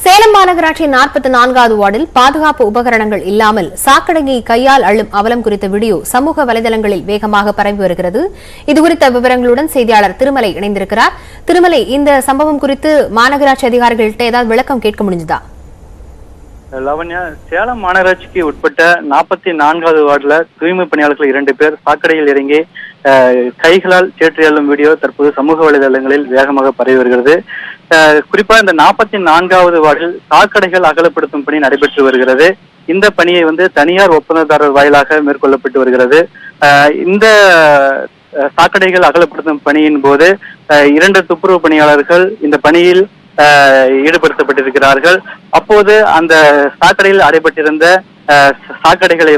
சேலம் மாநகராட்சி 44வது வார்டில் பாதுகாப்பு உபகரணங்கள் இல்லாமல் சாக்கடையை கையால் அள்ளும் அவலம் குறித்த வீடியோ சமூக வலைதளங்களில் வேகமாக பரவி வருகிறது. இதுகுறித்த விவரங்களுடன் செய்தியாளர் திருமலை இணைந்திருக்கிறார். திருமலை, இந்த சம்பவம் குறித்து மாநகராட்சி அதிகாரிகள்கிட்ட ஏதாவது விளக்கம் கேட்க முடிஞ்சதா? லவண்யா, சேலம் மாநகராட்சிக்கு உட்பட்ட 44வது வார்டுல தூய்மை பணியாளர்கள் 2 பேர் சாக்கடையில் இறங்கி கைகளால் சேற்றி அள்ளும் வீடியோ தற்போது சமூக வலைதளங்களில் வேகமாக பரவி வருகிறது. குறிப்பா இந்த 44வது வார்டில் சாக்கடைகள் அகலப்படுத்தும் பணி நடைபெற்று வருகிறது. இந்த பணியை தனியார் ஒப்பந்ததாரர் வாயிலாக மேற்கொள்ளப்பட்டு வருகிறது. இந்த சாக்கடைகள் அகலப்படுத்தும் பணியின் போது 2 துப்புரவு பணியாளர்கள் இந்த பணியில் ஈடுபடுத்தப்பட்டிருக்கிறார்கள். அப்போது அந்த சாக்கடையில் அடைபட்டிருந்த சாக்கடைகளை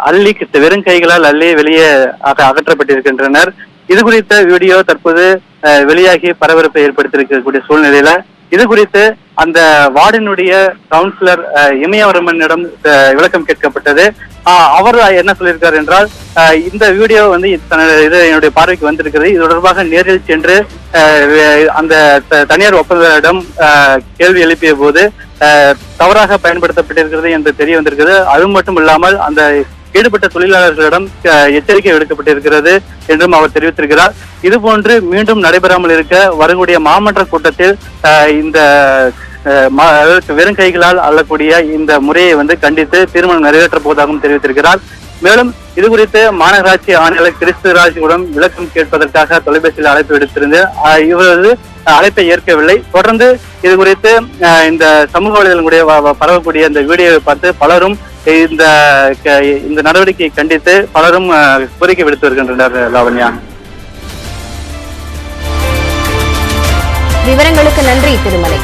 அள்ளி வெறும் கைகளால் அள்ளி வெளியே அகற்றப்பட்டிருக்கின்றனர். இது குறித்த வீடியோ தற்போது வெளியாகி பரபரப்பை ஏற்படுத்தியிருக்கக்கூடிய சூழ்நிலையில இது குறித்து அந்த வார்டினுடைய கவுன்சிலர் இமயவர்மனிடம் விளக்கம் கேட்கப்பட்டது. அவர் என்ன சொல்லியிருக்கார் என்றால், இந்த வீடியோ என்னுடைய பார்வைக்கு வந்திருக்கிறது. இது தொடர்பாக நேரில் சென்று அந்த தனியார் ஒப்பந்தரிடம் கேள்வி எழுப்பிய போது தவறாக பயன்படுத்தப்பட்டிருக்கிறது என்று தெரிய வந்திருக்கிறது. அது மட்டும் இல்லாமல் அந்த ஈடுபட்ட தொழிலாளர்களிடம் எச்சரிக்கை விடுக்கப்பட்டிருக்கிறது என்றும் அவர் தெரிவித்திருக்கிறார். இதுபோன்று மீண்டும் நடைபெறாமல் இருக்க வரக்கூடிய மாமன்ற கூட்டத்தில் இந்த வெறும் கைகளால் அள்ளக்கூடிய இந்த முறையை கண்டித்து தீர்மானம் நிறைவேற்றப் போவதாகவும் தெரிவித்திருக்கிறார். மேலும் இது குறித்து மாநகராட்சி ஆணையாளர் கிறிஸ்துராஜுடன் விளக்கம் கேட்பதற்காக தொலைபேசியில் அழைப்பு விடுத்திருந்தேன். இவரது அழைப்பை ஏற்கவில்லை. தொடர்ந்து இது குறித்து இந்த சமூக வலைதளங்களுடைய பரவக்கூடிய இந்த வீடியோவை பார்த்து பலரும் இந்த நடவடிக்கையை கண்டித்து பலரும் கோரிக்கை விடுத்து வருகின்றனர். லாவண்யா, விவரங்களுக்கு நன்றி திருமலை.